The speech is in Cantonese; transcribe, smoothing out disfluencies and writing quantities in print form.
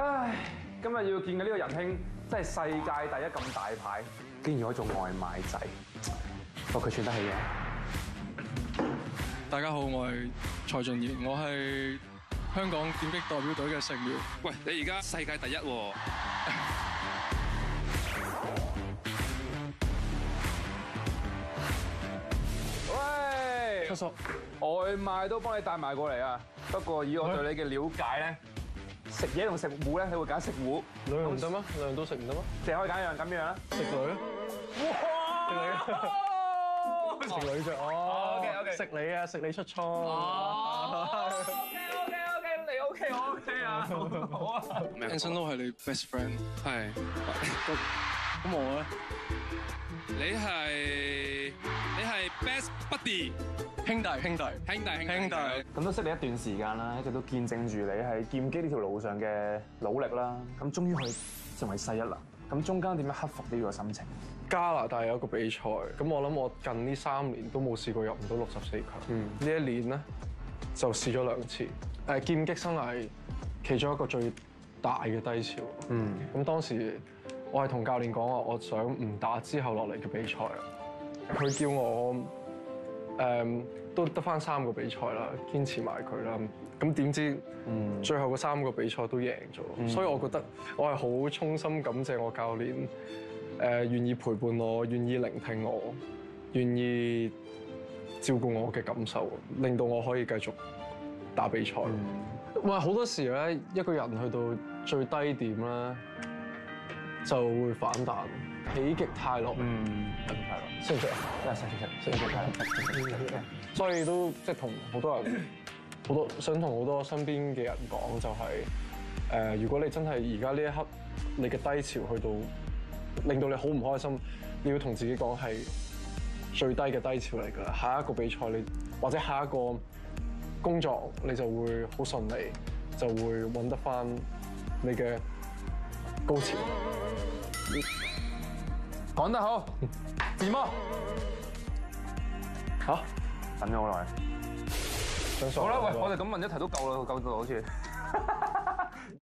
唉，今日要見嘅呢個仁兄真係世界第一咁大牌，竟然可以做外賣仔，不過佢算得起嘅。大家好，我係蔡俊賢，我係香港劍擊代表隊嘅成員。喂，你而家世界第一喎！喂，叔叔，外賣都幫你帶埋過嚟啊！不過以我對你嘅了解咧，食嘢同食糊咧，你會揀食糊，兩樣唔得咩？兩樣都食唔得咩？淨係可以揀一樣咁樣啊！食女啊！哇！食女啫，哦 OK，食你啊，食你出倉。OK，你 OK，我 OK 啊，好啊。Anson 都係你 best friend，係，咁我咧？你係 best buddy，兄弟。咁都識你一段時間啦，一直都見證住你喺劍擊呢條路上嘅努力啦。咁終於可以成為世一啦。咁中間點樣克服呢個心情？加拿大有一個比賽，咁我諗我近呢3年都冇試過入唔到64強。呢一年咧就試咗2次。劍擊生涯其中一個最大嘅低潮。咁當時我係同教練講話，我想唔打之後落嚟嘅比賽。佢叫我都得返3個比賽啦，堅持埋佢啦。咁點知最後嗰3個比賽都贏咗，所以我覺得我係好衷心感謝我教練，願意陪伴我，願意聆聽我，願意照顧我嘅感受，令到我可以繼續打比賽。哇！好多時咧，一個人去到最低點咧，就會反彈，喜極泰來。識唔識啊？識。所以都即係同好多人，想同好多身邊嘅人講，就係如果你真係而家呢一刻你嘅低潮去到令到你好唔開心，你要同自己講係最低嘅低潮嚟㗎啦。下一個比賽你或者下一個工作你就會好順利，就會揾得返你嘅高潮。講得好，自摸嚇，等咗好耐。好好啦，喂，我哋咁問一題都夠啦，夠好似。